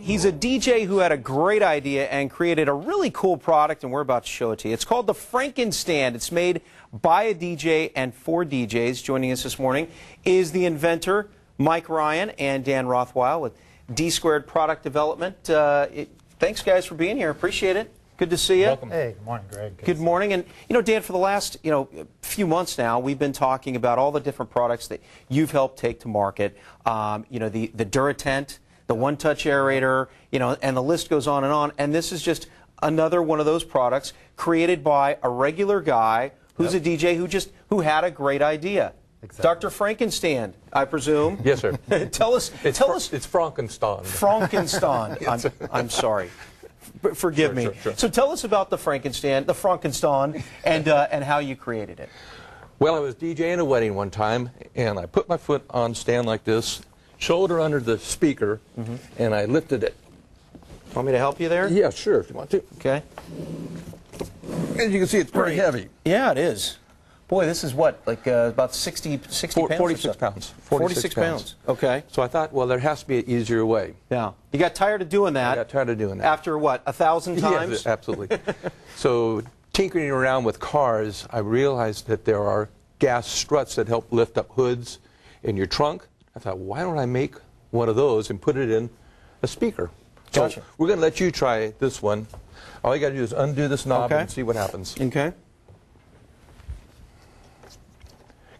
he's a DJ who had a great idea and created a really cool product, and we're about to show it to you. It's called the Frankenstand. It's made by a DJ and for DJs. Joining us this morning is the inventor, Mike Ryan, and Dan Rothweil with D2 Product Development. Thanks, guys, for being here. Appreciate it. Good to see you. Welcome. Hey, good morning, Greg. Good morning. And, Dan, for the last, few months now, we've been talking about all the different products that you've helped take to market. The Duratent, the One-Touch Aerator, and the list goes on. And this is just another one of those products created by a regular guy who's a DJ who had a great idea. Exactly. Dr. Frankenstand, I presume. Yes, sir. Tell us. It's Frankenstand. Frankenstand. Yes. I'm sorry. Forgive me. Sure. So tell us about the Frankenstand, and how you created it. Well, I was DJing a wedding one time, and I put my foot on stand like this, shoulder under the speaker, and I lifted it. Want me to help you there? Yeah, sure, if you want to. Okay. As you can see, it's pretty heavy. Yeah, it is. Boy, this is what, like about 60 pounds? 46 pounds. 46 pounds. Okay. So I thought, well, there has to be an easier way. Yeah. You got tired of doing that? I got tired of doing that. After what, 1,000 times? Yes, absolutely. So tinkering around with cars, I realized that there are gas struts that help lift up hoods in your trunk. I thought, why don't I make one of those and put it in a speaker? Gotcha. So we're going to let you try this one. All you got to do is undo this knob and see what happens. Okay.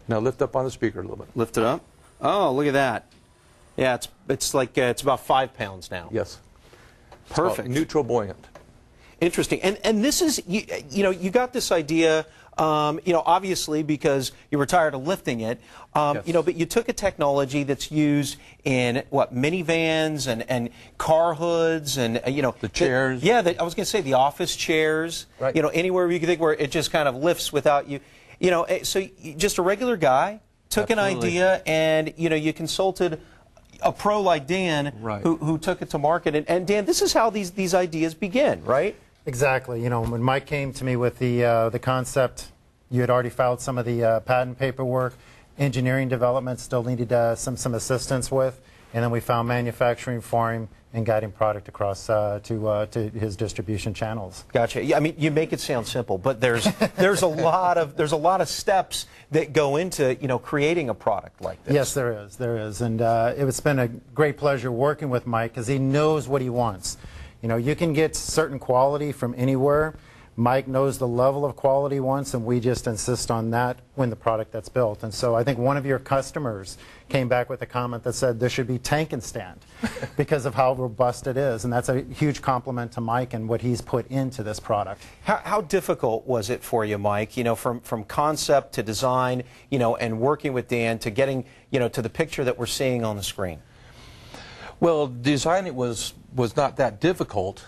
Now lift up on the speaker a little bit. Lift it up. Oh, look at that. Yeah, it's like it's about 5 pounds now. Yes. Perfect. Neutral buoyant. Interesting. And this is you got this idea obviously because you were tired of lifting it. Yes. But you took a technology that's used in minivans and car hoods and the chairs. I was going to say the office chairs. Right. Anywhere you can think where it just kind of lifts without you. So just a regular guy took an idea, and you consulted a pro like Dan, who took it to market. And Dan, this is how these ideas begin, right? Exactly. When Mike came to me with the concept, you had already filed some of the patent paperwork. Engineering development still needed some assistance with, and then we found manufacturing for him and got him product across to his distribution channels. Gotcha. Yeah, I mean, you make it sound simple, but there's a lot of steps that go into creating a product like this. Yes, there is, and it's been a great pleasure working with Mike because he knows what he wants. You can get certain quality from anywhere. Mike knows the level of quality he wants, and we just insist on that when the product that's built. And so I think one of your customers came back with a comment that said there should be tank and stand because of how robust it is. And that's a huge compliment to Mike and what he's put into this product. How difficult was it for you, Mike, from concept to design, and working with Dan to getting, to the picture that we're seeing on the screen? Well, designing was not that difficult.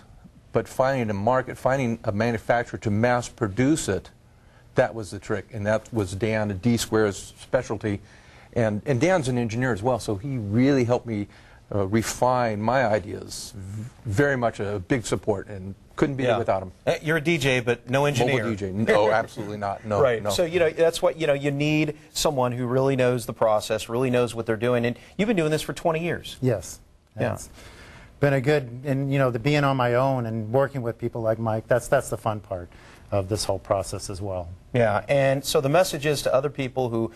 But finding a market, finding a manufacturer to mass produce it, that was the trick. And that was Dan, D2's specialty. And Dan's an engineer as well, so he really helped me refine my ideas. Very much a big support, and couldn't be there without him. You're a DJ, but no engineer. Mobile DJ. No, absolutely not. No, right. No. So, that's what, you need someone who really knows the process, really knows what they're doing. And you've been doing this for 20 years. Yes. Yeah. Been a good, and the being on my own and working with people like Mike, that's the fun part of this whole process as well. Yeah, and so the message is to other people who,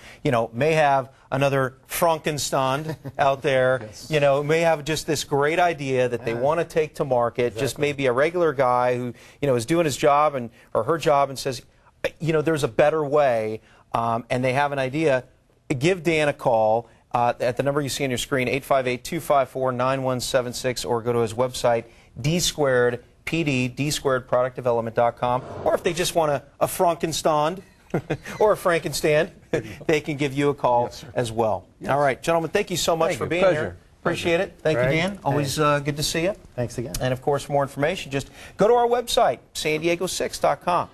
may have another Frankenstand out there, may have just this great idea that they want to take to market, just maybe a regular guy who, is doing his job or her job and says, there's a better way, and they have an idea. Give Dan a call. At the number you see on your screen, 858-254-9176, or go to his website, D2PDProductDevelopment.com. Or if they just want a Frankenstand or a Frankenstand, they can give you a call as well. Yes. All right, gentlemen, thank you so much for being here. Appreciate it. Thank you, Dan. Always good to see you. Thanks again. And, of course, for more information, just go to our website, san diego6.com.